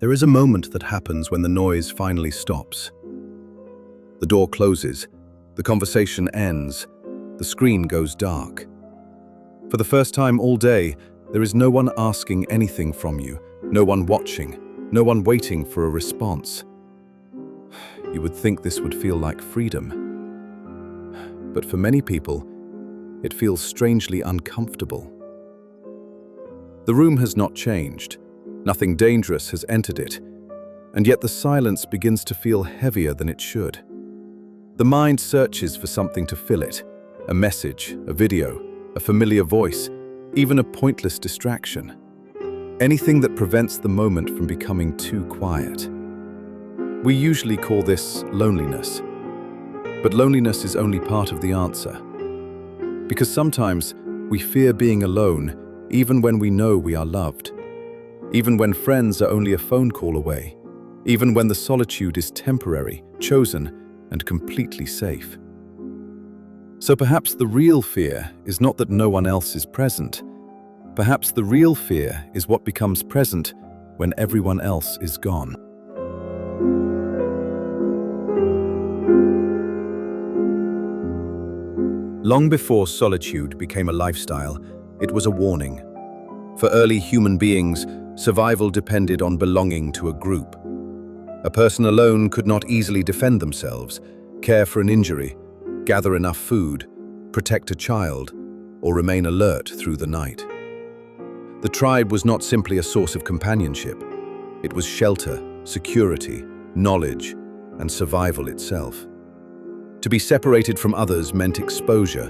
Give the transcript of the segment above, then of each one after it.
There is a moment that happens when the noise finally stops. The door closes, the conversation ends, the screen goes dark. For the first time all day, there is no one asking anything from you, no one watching, no one waiting for a response. You would think this would feel like freedom. But for many people, it feels strangely uncomfortable. The room has not changed. Nothing dangerous has entered it, and yet the silence begins to feel heavier than it should. The mind searches for something to fill it, a message, a video, a familiar voice, even a pointless distraction. Anything that prevents the moment from becoming too quiet. We usually call this loneliness, but loneliness is only part of the answer. Because sometimes we fear being alone even when we know we are loved. Even when friends are only a phone call away, even when the solitude is temporary, chosen, and completely safe. So perhaps the real fear is not that no one else is present. Perhaps the real fear is what becomes present when everyone else is gone. Long before solitude became a lifestyle, it was a warning. For early human beings, survival depended on belonging to a group. A person alone could not easily defend themselves, care for an injury, gather enough food, protect a child, or remain alert through the night. The tribe was not simply a source of companionship. It was shelter, security, knowledge, and survival itself. To be separated from others meant exposure,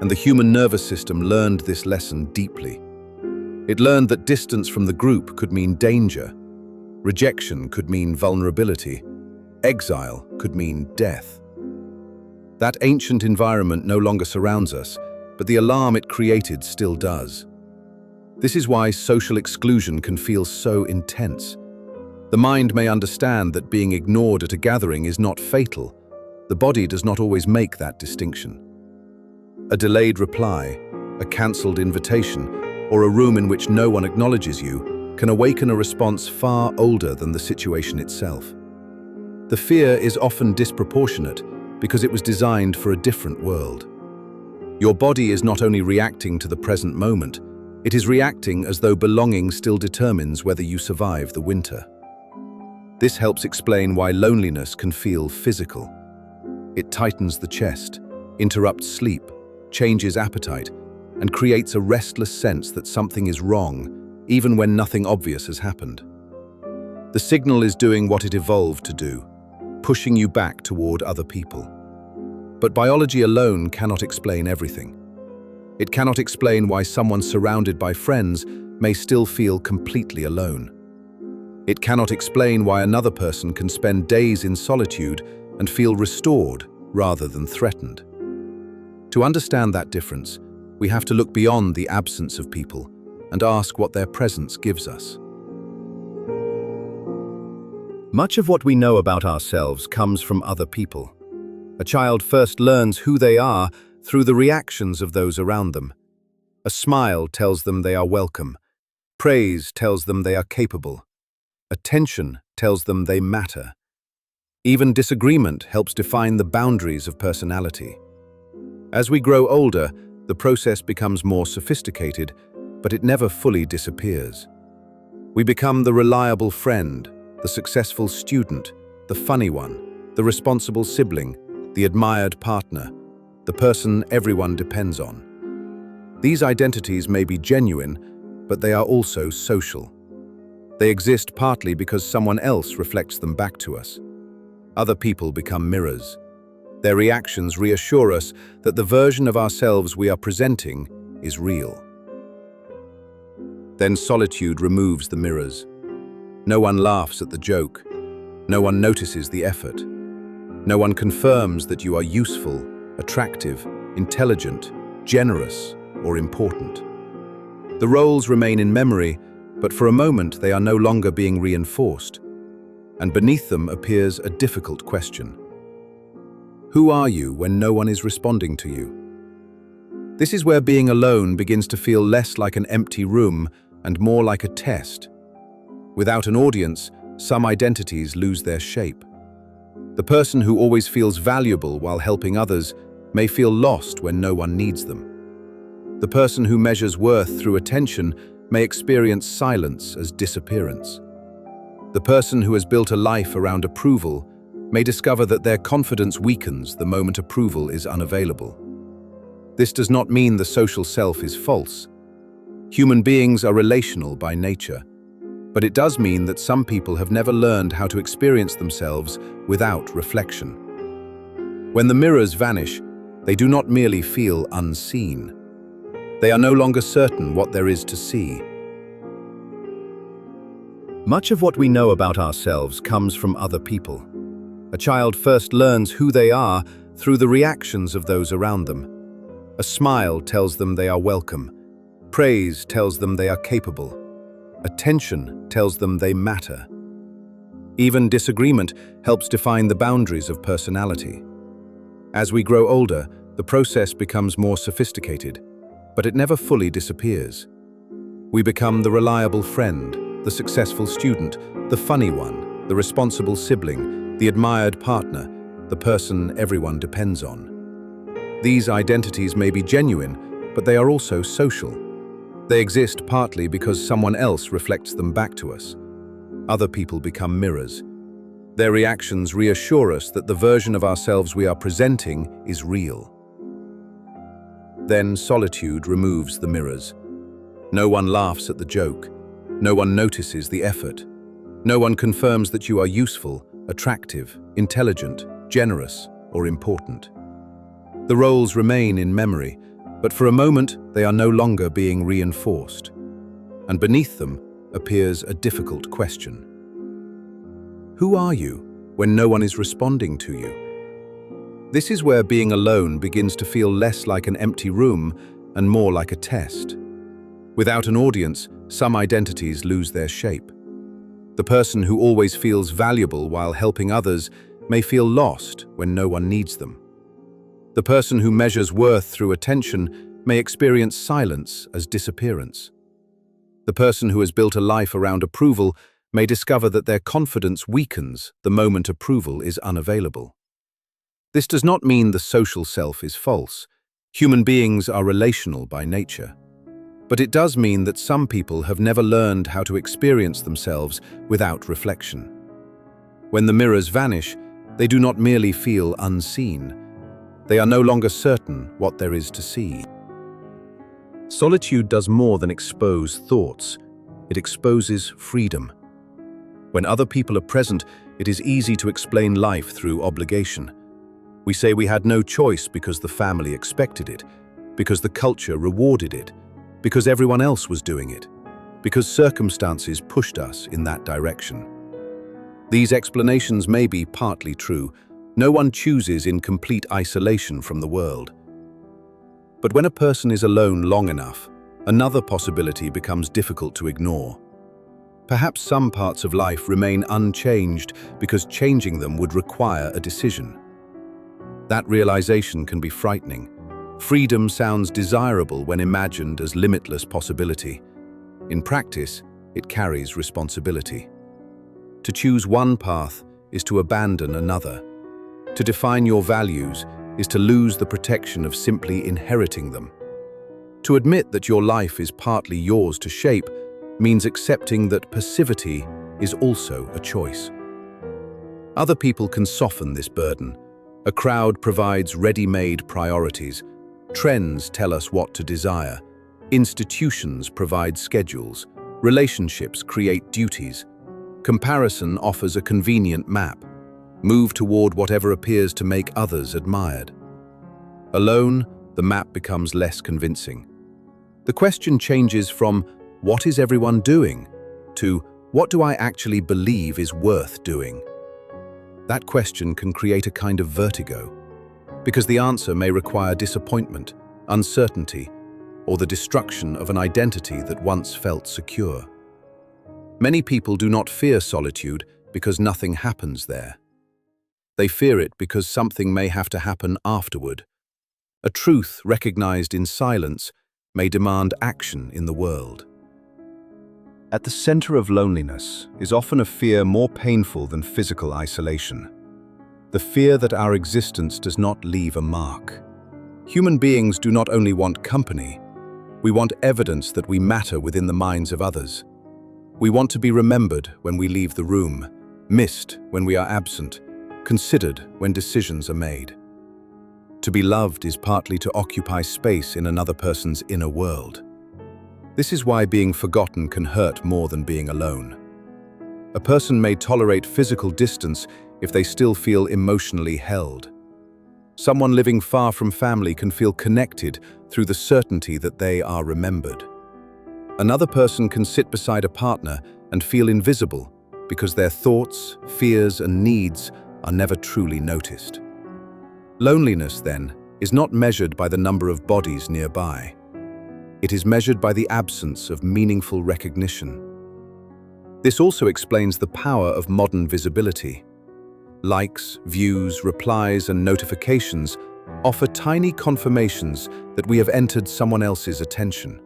and the human nervous system learned this lesson deeply. It learned that distance from the group could mean danger, rejection could mean vulnerability, exile could mean death. That ancient environment no longer surrounds us, but the alarm it created still does. This is why social exclusion can feel so intense. The mind may understand that being ignored at a gathering is not fatal. The body does not always make that distinction. A delayed reply, a cancelled invitation, or a room in which no one acknowledges you can awaken a response far older than the situation itself. The fear is often disproportionate because it was designed for a different world. Your body is not only reacting to the present moment, it is reacting as though belonging still determines whether you survive the winter. This helps explain why loneliness can feel physical. It tightens the chest, interrupts sleep, changes appetite, and creates a restless sense that something is wrong, even when nothing obvious has happened. The signal is doing what it evolved to do, pushing you back toward other people. But biology alone cannot explain everything. It cannot explain why someone surrounded by friends may still feel completely alone. It cannot explain why another person can spend days in solitude and feel restored rather than threatened. To understand that difference, we have to look beyond the absence of people and ask what their presence gives us. Much of what we know about ourselves comes from other people. A child first learns who they are through the reactions of those around them. A smile tells them they are welcome. Praise tells them they are capable. Attention tells them they matter. Even disagreement helps define the boundaries of personality. As we grow older, the process becomes more sophisticated, but it never fully disappears. We become the reliable friend, the successful student, the funny one, the responsible sibling, the admired partner, the person everyone depends on. These identities may be genuine, but they are also social. They exist partly because someone else reflects them back to us. Other people become mirrors. Their reactions reassure us that the version of ourselves we are presenting is real. Then solitude removes the mirrors. No one laughs at the joke. No one notices the effort. No one confirms that you are useful, attractive, intelligent, generous, or important. The roles remain in memory, but for a moment they are no longer being reinforced. And beneath them appears a difficult question. Who are you when no one is responding to you? This is where being alone begins to feel less like an empty room and more like a test. Without an audience, some identities lose their shape. The person who always feels valuable while helping others may feel lost when no one needs them. The person who measures worth through attention may experience silence as disappearance. The person who has built a life around approval may discover that their confidence weakens the moment approval is unavailable. This does not mean the social self is false. Human beings are relational by nature, but it does mean that some people have never learned how to experience themselves without reflection. When the mirrors vanish, they do not merely feel unseen. They are no longer certain what there is to see. Much of what we know about ourselves comes from other people. A child first learns who they are through the reactions of those around them. A smile tells them they are welcome. Praise tells them they are capable. Attention tells them they matter. Even disagreement helps define the boundaries of personality. As we grow older, the process becomes more sophisticated, but it never fully disappears. We become the reliable friend, the successful student, the funny one, the responsible sibling, the admired partner, the person everyone depends on. These identities may be genuine, but they are also social. They exist partly because someone else reflects them back to us. Other people become mirrors. Their reactions reassure us that the version of ourselves we are presenting is real. Then solitude removes the mirrors. No one laughs at the joke. No one notices the effort. No one confirms that you are useful, attractive, intelligent, generous, or important. The roles remain in memory, but for a moment they are no longer being reinforced. And beneath them appears a difficult question. Who are you when no one is responding to you? This is where being alone begins to feel less like an empty room and more like a test. Without an audience, some identities lose their shape. The person who always feels valuable while helping others may feel lost when no one needs them. The person who measures worth through attention may experience silence as disappearance. The person who has built a life around approval may discover that their confidence weakens the moment approval is unavailable. This does not mean the social self is false. Human beings are relational by nature. But it does mean that some people have never learned how to experience themselves without reflection. When the mirrors vanish, they do not merely feel unseen. They are no longer certain what there is to see. Solitude does more than expose thoughts. It exposes freedom. When other people are present, it is easy to explain life through obligation. We say we had no choice because the family expected it, because the culture rewarded it, because everyone else was doing it, because circumstances pushed us in that direction. These explanations may be partly true. No one chooses in complete isolation from the world. But when a person is alone long enough, another possibility becomes difficult to ignore. Perhaps some parts of life remain unchanged because changing them would require a decision. That realization can be frightening. Freedom sounds desirable when imagined as limitless possibility. In practice, it carries responsibility. To choose one path is to abandon another. To define your values is to lose the protection of simply inheriting them. To admit that your life is partly yours to shape means accepting that passivity is also a choice. Other people can soften this burden. A crowd provides ready-made priorities. Trends tell us what to desire. Institutions provide schedules. Relationships create duties. Comparison offers a convenient map. Move toward whatever appears to make others admired. Alone, the map becomes less convincing. The question changes from "What is everyone doing?" to "What do I actually believe is worth doing?" That question can create a kind of vertigo, because the answer may require disappointment, uncertainty, or the destruction of an identity that once felt secure. Many people do not fear solitude because nothing happens there. They fear it because something may have to happen afterward. A truth recognized in silence may demand action in the world. At the center of loneliness is often a fear more painful than physical isolation. The fear that our existence does not leave a mark. Human beings do not only want company, we want evidence that we matter within the minds of others. We want to be remembered when we leave the room, missed when we are absent, considered when decisions are made. To be loved is partly to occupy space in another person's inner world. This is why being forgotten can hurt more than being alone. A person may tolerate physical distance if they still feel emotionally held. Someone living far from family can feel connected through the certainty that they are remembered. Another person can sit beside a partner and feel invisible because their thoughts, fears, and needs are never truly noticed. Loneliness, then, is not measured by the number of bodies nearby. It is measured by the absence of meaningful recognition. This also explains the power of modern visibility. Likes, views, replies, and notifications offer tiny confirmations that we have entered someone else's attention.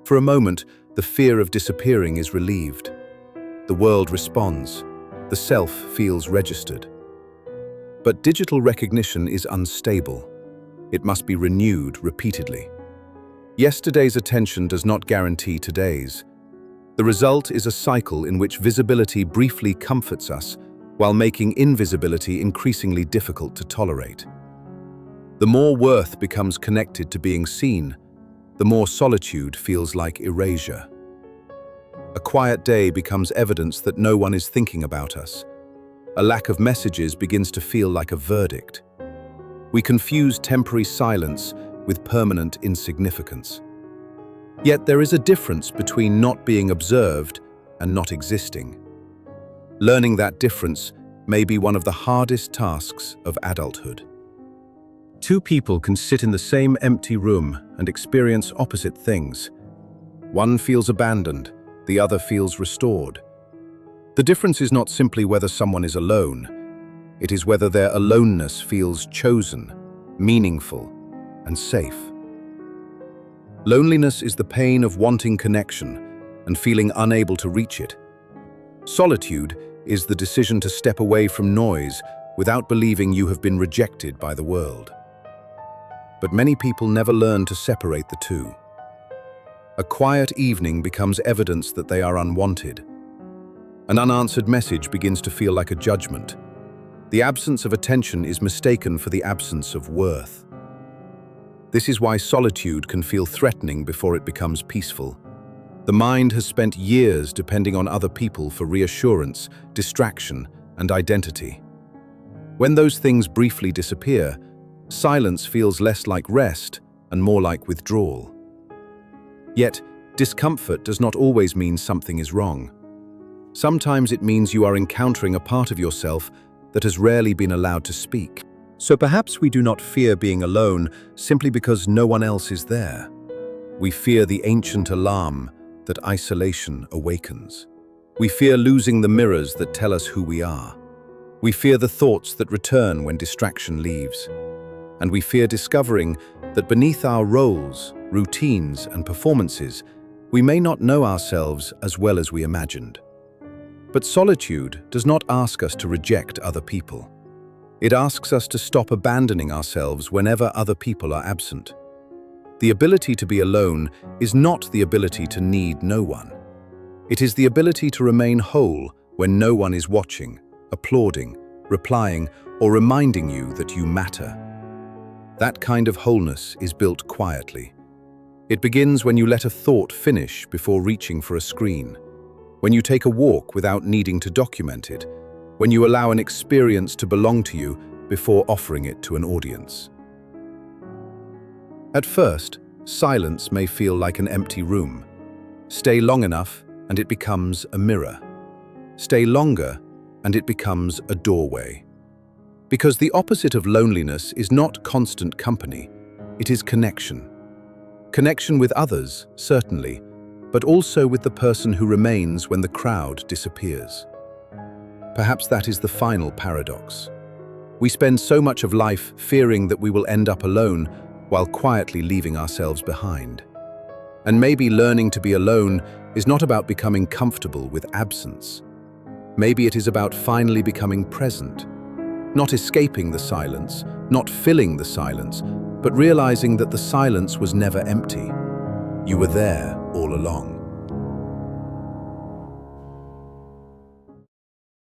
For a moment, the fear of disappearing is relieved. The world responds. The self feels registered. But digital recognition is unstable. It must be renewed repeatedly. Yesterday's attention does not guarantee today's. The result is a cycle in which visibility briefly comforts us, while making invisibility increasingly difficult to tolerate. The more worth becomes connected to being seen, the more solitude feels like erasure. A quiet day becomes evidence that no one is thinking about us. A lack of messages begins to feel like a verdict. We confuse temporary silence with permanent insignificance. Yet there is a difference between not being observed and not existing. Learning that difference may be one of the hardest tasks of adulthood. Two people can sit in the same empty room and experience opposite things. One feels abandoned, the other feels restored. The difference is not simply whether someone is alone, it is whether their aloneness feels chosen, meaningful, and safe. Loneliness is the pain of wanting connection and feeling unable to reach it. Solitude is the decision to step away from noise without believing you have been rejected by the world. But many people never learn to separate the two. A quiet evening becomes evidence that they are unwanted. An unanswered message begins to feel like a judgment. The absence of attention is mistaken for the absence of worth. This is why solitude can feel threatening before it becomes peaceful. The mind has spent years depending on other people for reassurance, distraction, and identity. When those things briefly disappear, silence feels less like rest and more like withdrawal. Yet, discomfort does not always mean something is wrong. Sometimes it means you are encountering a part of yourself that has rarely been allowed to speak. So perhaps we do not fear being alone simply because no one else is there. We fear the ancient alarm that isolation awakens. We fear losing the mirrors that tell us who we are. We fear the thoughts that return when distraction leaves. And we fear discovering that beneath our roles, routines, and performances, we may not know ourselves as well as we imagined. But solitude does not ask us to reject other people. It asks us to stop abandoning ourselves whenever other people are absent. The ability to be alone is not the ability to need no one. It is the ability to remain whole when no one is watching, applauding, replying, or reminding you that you matter. That kind of wholeness is built quietly. It begins when you let a thought finish before reaching for a screen, when you take a walk without needing to document it, when you allow an experience to belong to you before offering it to an audience. At first, silence may feel like an empty room. Stay long enough and it becomes a mirror. Stay longer and it becomes a doorway. Because the opposite of loneliness is not constant company, it is connection. Connection with others, certainly, but also with the person who remains when the crowd disappears. Perhaps that is the final paradox. We spend so much of life fearing that we will end up alone while quietly leaving ourselves behind. And maybe learning to be alone is not about becoming comfortable with absence. Maybe it is about finally becoming present, not escaping the silence, not filling the silence, but realizing that the silence was never empty. You were there all along.